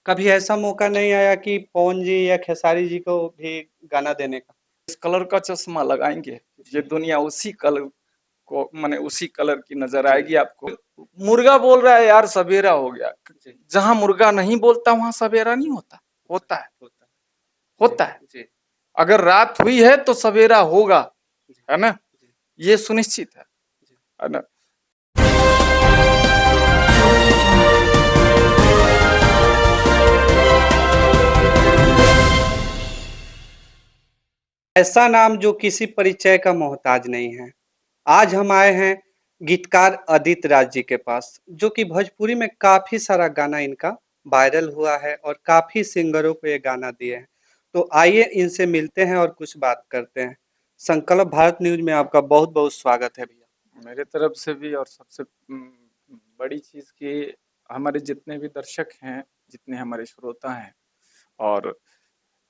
कभी ऐसा मौका नहीं आया कि पवन जी या खेसारी जी को भी गाना देने का? इस कलर का चश्मा लगाएंगे, ये जी, दुनिया उसी कलर को माने उसी कलर की नजर जी, आएगी आपको। मुर्गा बोल रहा है यार सवेरा हो गया। जी, जहां मुर्गा नहीं बोलता वहां सवेरा नहीं होता। होता है। होता है। जी, होता है। जी, अगर रात हुई है तो सवेरा होगा। जी, है ना। जी, ये सुनिश्चित जी। है ना। ऐसा नाम जो किसी परिचय का मोहताज नहीं है। आज हम आए हैं गीतकार आदित्य राज जी के पास, जो कि भोजपुरी में काफी सारा गाना इनका वायरल हुआ है और काफी सिंगरों को ये गाना दिए हैं। तो आइए इनसे मिलते हैं और कुछ बात करते हैं। संकल्प भारत न्यूज में आपका बहुत बहुत स्वागत है भैया। मेरे तरफ से भी और सबसे बड़ी चीज की हमारे जितने भी दर्शक हैं, जितने हमारे श्रोता हैं और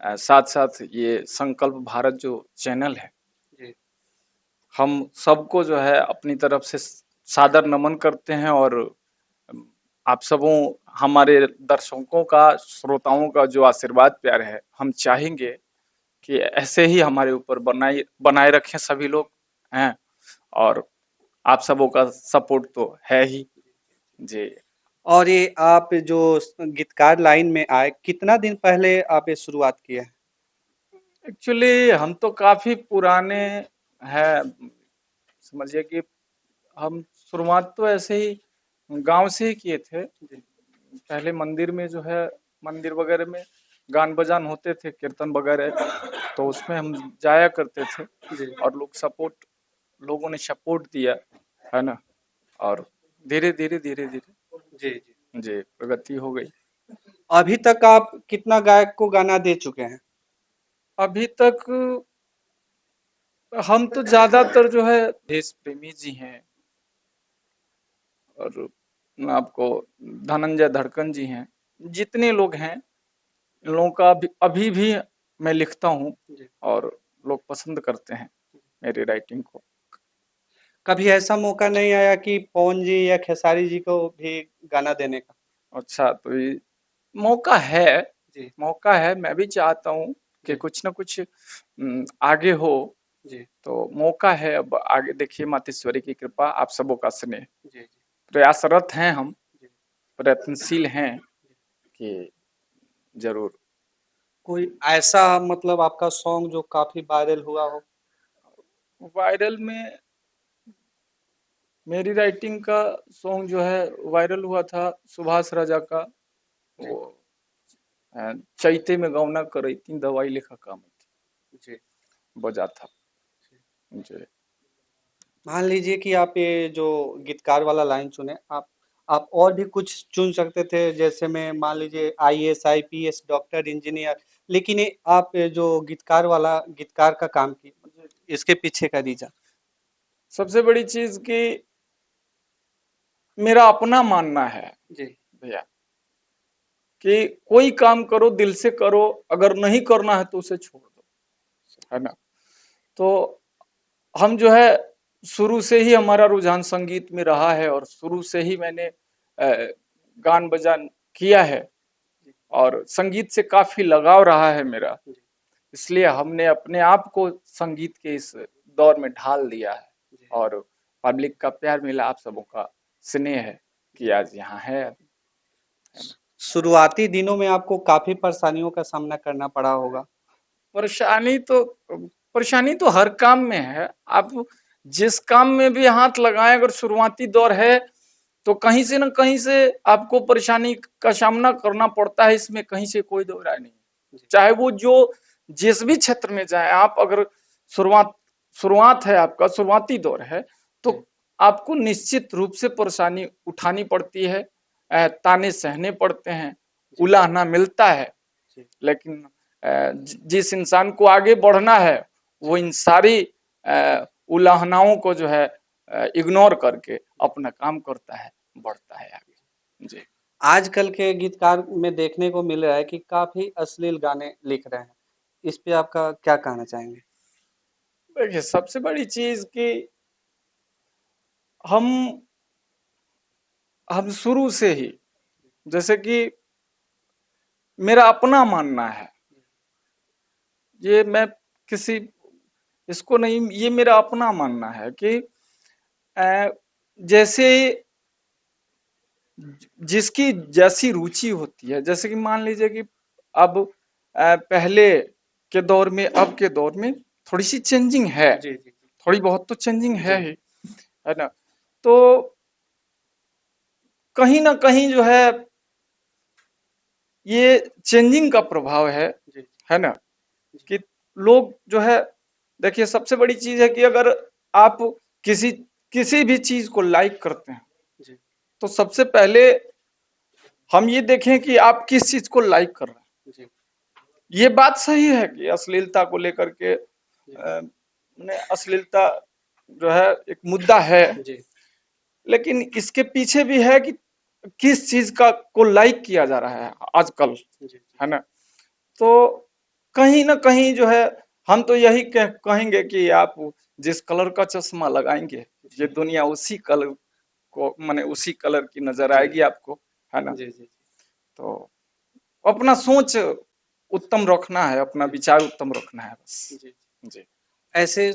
साथ साथ ये संकल्प भारत जो चैनल है, जी, हम सबको जो है अपनी तरफ से सादर नमन करते हैं। और आप सबों हमारे दर्शकों का, श्रोताओं का जो आशीर्वाद प्यार है, हम चाहेंगे कि ऐसे ही हमारे ऊपर बनाए बनाए रखें सभी लोग हैं। और आप सबों का सपोर्ट तो है ही। जी। और ये आप जो गीतकार लाइन में आए, कितना दिन पहले आप ये शुरुआत किए हैं? एक्चुअली हम तो काफी पुराने हैं। समझिए कि हम शुरुआत तो ऐसे ही गांव से ही किए थे। जी, पहले मंदिर में जो है, मंदिर वगैरह में गान बजान होते थे, कीर्तन वगैरह, तो उसमें हम जाया करते थे। जी, और लोगों ने सपोर्ट दिया, है ना। और धीरे धीरे धीरे धीरे जी, जी। जी प्रगति हो गई। अभी तक आप कितना गायक को गाना दे चुके हैं? अभी तक हम तो ज्यादातर जो है देश प्रेमी जी हैं। और आपको धनंजय धड़कन जी हैं, जितने लोग हैं इन लोगों का अभी भी मैं लिखता हूँ। जी। और लोग पसंद करते हैं मेरी राइटिंग को। कभी ऐसा मौका नहीं आया कि पवन जी या खेसारी जी को भी गाना देने का? अच्छा, तो ये मौका है। जी, मौका है, मैं भी चाहता हूँ कि जी, कुछ ना कुछ आगे हो। जी, तो मौका है, अब आगे देखिए, मातेश्वरी की कृपा, आप सबों का स्नेह। जी, जी, प्रयासरत हैं हम, जी, प्रयत्नशील हैं जी। कि जरूर। कोई ऐसा मतलब आपका सॉन्ग जो काफी वायरल हुआ हो? वायरल में मेरी राइटिंग का सॉन्ग जो है वायरल हुआ था, सुभाष राजा का, जी, वो चैते में गौना करई तीन दवाई लिखा काम थी, जी, बजा था। जी। जी। मान लीजिए कि आप ये जो गीतकार वाला लाइन चुने, आप और भी कुछ चुन सकते थे, जैसे में मान लीजिए आईएएस, आईपीएस, डॉक्टर, इंजीनियर, लेकिन ये आप ये जो गीतकार वाला गीतकार का काम किए, मुझे इसके पीछे का रीजन? सबसे बड़ी चीज कि मेरा अपना मानना है जी, भैया, कि कोई काम करो दिल से करो, अगर नहीं करना है तो उसे छोड़ दो, है ना। तो हम जो है शुरू से ही हमारा रुझान संगीत में रहा है, और शुरू से ही मैंने गान बजान किया है। जी, और संगीत से काफी लगाव रहा है मेरा। जी, इसलिए हमने अपने आप को संगीत के इस दौर में ढाल दिया है। जी। और पब्लिक का प्यार मिला, आप सबों का स्नेह है कि आज यहाँ है अभी, है ना। शुरुआती दिनों में आपको काफी परेशानियों का सामना करना पड़ा होगा। परेशानी तो परेशानी तो हर काम में है। आप जिस काम में भी हाथ लगाएं, अगर शुरुआती दौर है तो कहीं से न कहीं से आपको परेशानी का सामना करना पड़ता है, इसमें कहीं से कोई दो राय नहीं। जी, चाहे वो जो जिस भी क्षेत्र में जाए आप, अगर शुरुआत शुरुआत है, आपका शुरुआती दौर है, जी, तो आपको निश्चित रूप से परेशानी उठानी पड़ती है, ताने सहने पड़ते हैं, जी, उलाहना मिलता है। जी, लेकिन जिस इंसान को आगे बढ़ना है, वो जी। इन सारी उलाहनाओं को जो है इग्नोर करके अपना काम करता है, बढ़ता है आगे। जी। आजकल के गीतकार में देखने को मिल रहा है कि काफी अश्लील गाने लिख रहे हैं। इस पे आपका क्या कहना चाहेंगे? देखिए, सबसे बड़ी चीज कि हम हम शुरू से ही, जैसे कि मेरा अपना मानना है, ये मैं किसी इसको नहीं, ये मेरा अपना मानना है कि जैसे जिसकी जैसी रुचि होती है, जैसे कि मान लीजिए कि अब पहले के दौर में अब के दौर में थोड़ी सी चेंजिंग है, जी जी थोड़ी बहुत तो चेंजिंग है जी ही, है ना। तो कहीं ना कहीं जो है ये चेंजिंग का प्रभाव जी है ना, जी कि लोग जो है, देखिए सबसे बड़ी चीज है कि अगर आप किसी किसी भी चीज को लाइक करते हैं जी तो सबसे पहले हम ये देखें कि आप किस चीज को लाइक कर रहे हैं। जी ये बात सही है कि अश्लीलता को लेकर के जी अश्लीलता जो है एक मुद्दा है, जी लेकिन इसके पीछे भी है कि किस चीज का को लाइक किया जा रहा है आजकल, जी है ना। तो कहीं ना कहीं जो है हम तो यही कहेंगे कि आप जिस कलर का चश्मा लगाएंगे ये जी दुनिया उसी कलर को माने उसी कलर की नजर जी आएगी आपको, है ना। जी जी तो अपना सोच उत्तम रखना है, अपना जी विचार उत्तम रखना है बस। जी जी। ऐसे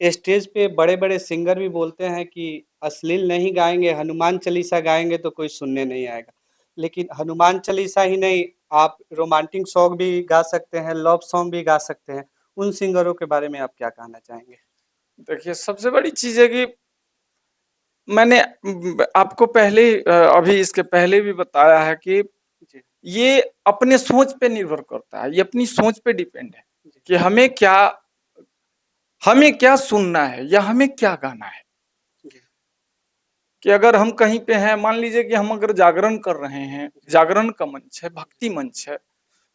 स्टेज पे बड़े बड़े सिंगर भी बोलते हैं कि अश्लील नहीं गाएंगे, हनुमान चालीसा गाएंगे तो कोई सुनने नहीं आएगा। लेकिन हनुमान चालीसा ही नहीं, आप रोमांटिक सॉन्ग भी गा सकते हैं, लव सॉन्ग भी गा सकते हैं। उन सिंगरों के बारे में आप क्या कहना चाहेंगे? देखिए सबसे बड़ी चीज है कि मैंने आपको पहले अभी इसके पहले भी बताया है कि जी ये अपने सोच पे निर्भर करता है, ये अपनी सोच पे डिपेंड है जी कि हमें क्या सुनना है या हमें क्या गाना है। जी कि अगर हम कहीं पे हैं, मान लीजिए कि हम अगर जागरण कर रहे हैं, जी जागरण का मंच है, भक्ति मंच है,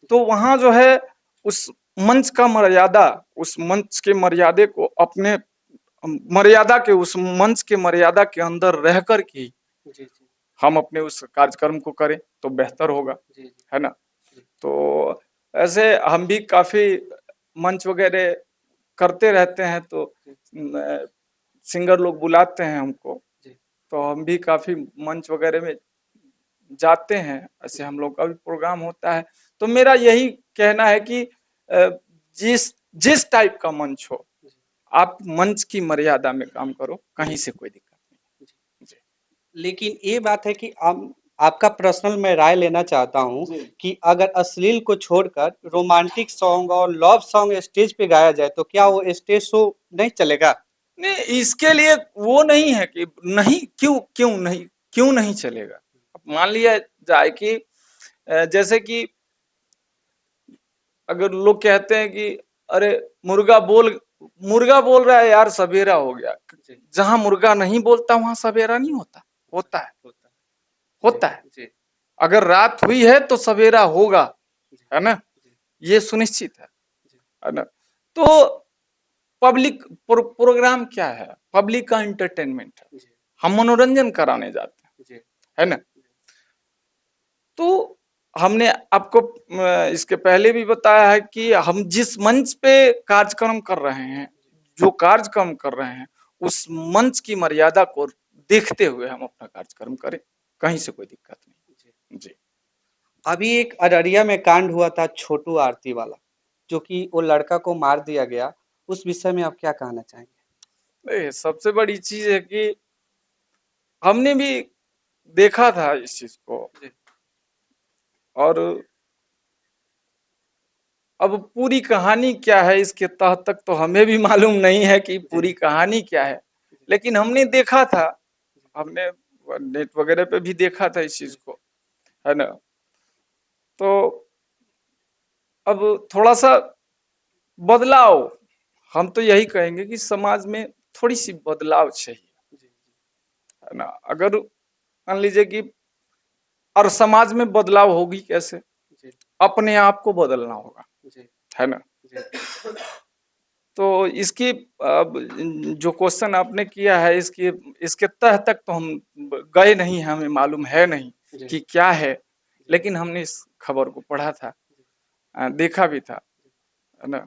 तो जी वहां जो है उस मंच का मर्यादा, उस मंच के मर्यादे को अपने मर्यादा के उस मंच के मर्यादा के अंदर रह कर के जी जी हम अपने उस कार्यक्रम को करें तो बेहतर होगा, जी जी है ना। जी तो ऐसे हम भी काफी मंच वगैरह करते रहते हैं, तो जी सिंगर लोग बुलाते हैं हमको, जी तो हम भी काफी मंच वगैरह में जाते हैं, ऐसे जी हम लोग का भी प्रोग्राम होता है। तो मेरा यही कहना है कि अ, जिस जिस टाइप का मंच हो, जी आप मंच की मर्यादा में काम करो, कहीं से कोई दिक्कत जी नहीं। जी लेकिन ये बात है कि आपका पर्सनल मैं राय लेना चाहता हूँ जी कि अगर अश्लील को छोड़कर रोमांटिक सॉन्ग और लव सॉन्ग स्टेज पे गाया जाए तो क्या वो स्टेज शो नहीं चलेगा? नहीं, इसके लिए वो नहीं है कि नहीं, क्यों नहीं चलेगा। अब मान लिया जाए कि जैसे कि अगर लोग कहते हैं कि अरे मुर्गा बोल मुर्गा बोल रहा है यार, सवेरा हो गया। जी जहां मुर्गा नहीं बोलता वहां सवेरा नहीं होता, अच्छा, होता है, होता है। जी होता है। जी अगर रात हुई है तो सवेरा होगा, जी है ना, जी ये सुनिश्चित जी है ना। तो पब्लिक प्रोग्राम क्या है, पब्लिक का एंटरटेनमेंट है, जी हम मनोरंजन कराने जाते जी हैं, है ना। तो हमने आपको इसके पहले भी बताया है कि हम जिस मंच पे कार्यक्रम कर रहे हैं, जो कार्यक्रम कर रहे हैं, उस मंच की मर्यादा को देखते हुए हम अपना कार्यक्रम करें, कहीं से कोई दिक्कत जी नहीं। जी। अभी एक अररिया में कांड हुआ था छोटू आरती वाला, जो कि वो लड़का को मार दिया गया। उस विषय में आप क्या कहना चाहेंगे? सबसे बड़ी चीज है कि हमने भी देखा था इस चीज को, जी और अब पूरी कहानी क्या है इसके तह तक तो हमें भी मालूम नहीं है कि जी पूरी कहानी क्या है, जी लेकिन हमने देखा था, हमने नेट वगैरह पे भी देखा था इस चीज जी को, है ना। तो अब थोड़ा सा बदलाव, हम तो यही कहेंगे कि समाज में थोड़ी सी बदलाव चाहिए, जी है ना। अगर मान लीजिए कि, और समाज में बदलाव होगी कैसे, जी अपने आप को बदलना होगा, जी है ना। जी तो इसकी अब जो क्वेश्चन आपने किया है, इसकी इसके तह तक तो हम गए नहीं हैं, हमें मालूम है नहीं जी कि क्या है, जी लेकिन हमने इस खबर को पढ़ा था, देखा भी था, है ना।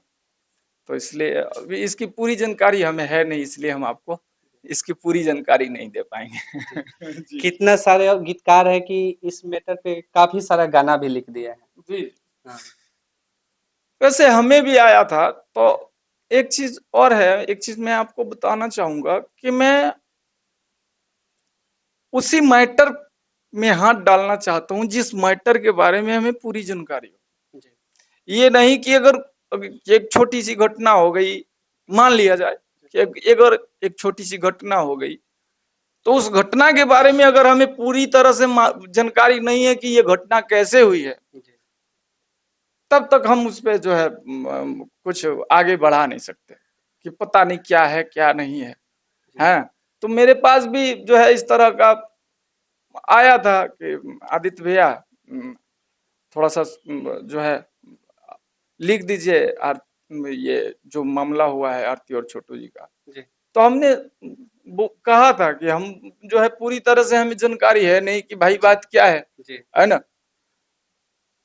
तो इसलिए अभी इसकी पूरी जानकारी हमें है नहीं, इसलिए हम आपको इसकी पूरी जानकारी नहीं दे जी पाएंगे। जी कितना सारे गीतकार है कि इस मैटर पे काफी सारा गाना भी लिख दिया है। जी हाँ, वैसे हमें भी आया था। तो एक चीज और है, एक चीज मैं आपको बताना चाहूंगा कि मैं उसी मैटर में हाथ डालना चाहता हूं जिस मैटर के बारे में हमें पूरी जानकारी हो। जी, ये नहीं कि अगर एक छोटी सी घटना हो गई, मान लिया जाए कि अगर एक छोटी सी घटना हो गई, तो उस घटना के बारे में अगर हमें पूरी तरह से जानकारी नहीं है कि ये घटना कैसे हुई है, जी, तब तक हम उस पे जो है कुछ आगे बढ़ा नहीं सकते कि पता नहीं क्या है क्या नहीं है। जी, हैं, तो मेरे पास भी जो है इस तरह का आया था कि आदित्य भैया थोड़ा सा जो है लिख दीजिए ये जो मामला हुआ है आरती और छोटू जी का। जी, तो हमने वो कहा था कि हम जो है पूरी तरह से हमें जानकारी है नहीं कि भाई जी, बात क्या जी, है ना।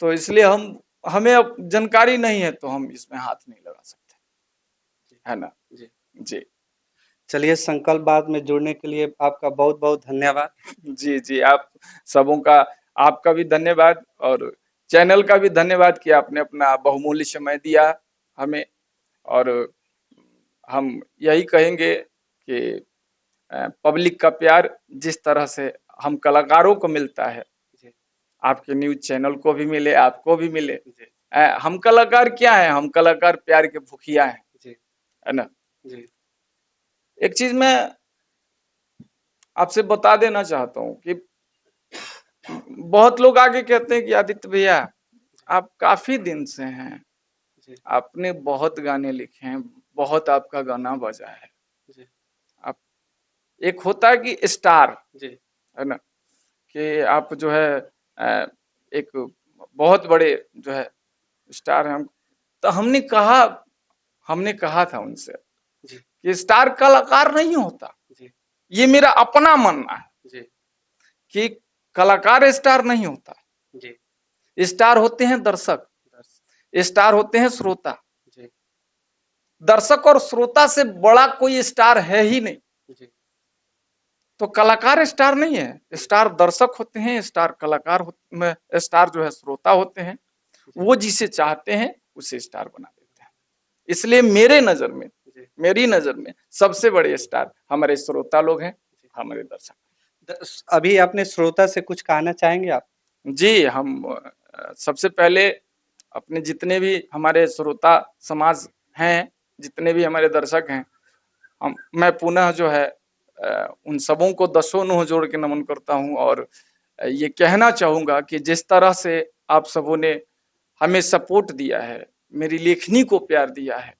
तो इसलिए हमें अब जानकारी नहीं है तो हम इसमें हाथ नहीं लगा सकते, जी, है ना। जी। जी चलिए, संकल्प बाद में जुड़ने के लिए आपका बहुत-बहुत धन्यवाद। जी जी, आप सबों का, आपका भी धन्यवाद और चैनल का भी धन्यवाद कि आपने अपना बहुमूल्य समय दिया हमें। और हम यही कहेंगे कि पब्लिक का प्यार जिस तरह से हम कलाकारों को मिलता है, जी, आपके न्यूज चैनल को भी मिले, आपको भी मिले। जी, हम कलाकार क्या हैं, हम कलाकार प्यार के भूखिया हैं, जी, है ना। जी, एक चीज मैं आपसे बता देना चाहता हूँ कि बहुत लोग आगे कहते हैं कि आदित्य भैया आप काफी दिन से हैं, जी, आपने बहुत गाने लिखे हैं, बहुत आपका गाना बजा है। जी, आप, एक होता है कि स्टार, जी, है ना, कि आप जो है एक बहुत बड़े जो है स्टार हैं हम। तो हमने कहा था उनसे जी, कि स्टार कलाकार नहीं होता। जी, ये मेरा अपना मानना है जी, कि कलाकार स्टार नहीं होता। जी, स्टार होते हैं दर्शक, दस, स्टार होते हैं श्रोता। जी, दर्शक और श्रोता से बड़ा कोई स्टार है ही नहीं। जी, तो कलाकार स्टार नहीं है, जी, स्टार दर्शक होते हैं, स्टार कलाकार में स्टार जो है श्रोता होते हैं। जी, वो जिसे चाहते हैं उसे स्टार बना देते हैं। इसलिए मेरे नजर में, जी, मेरी नजर में सबसे बड़े स्टार हमारे श्रोता लोग हैं, जी। हमारे दर्शक। अभी अपने श्रोता से कुछ कहना चाहेंगे आप? जी, हम सबसे पहले अपने जितने भी हमारे श्रोता समाज हैं, जितने भी हमारे दर्शक हैं, मैं पुनः जो है उन सबों को दसों नोह जोड़ के नमन करता हूं। और ये कहना चाहूंगा कि जिस तरह से आप सबों ने हमें सपोर्ट दिया है, मेरी लेखनी को प्यार दिया है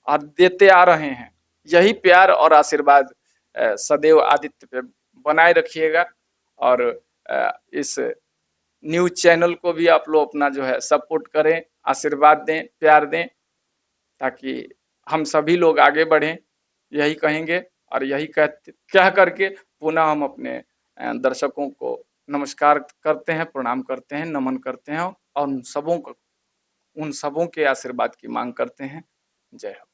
और देते आ रहे हैं, यही प्यार और आशीर्वाद सदैव आदित्य पे बनाए रखिएगा। और इस न्यूज चैनल को भी आप लोग अपना जो है सपोर्ट करें, आशीर्वाद दें, प्यार दें, ताकि हम सभी लोग आगे बढ़ें, यही कहेंगे। और यही कह करके पुनः हम अपने दर्शकों को नमस्कार करते हैं, प्रणाम करते हैं, नमन करते हैं और उन सबों के आशीर्वाद की मांग करते हैं। जय हो।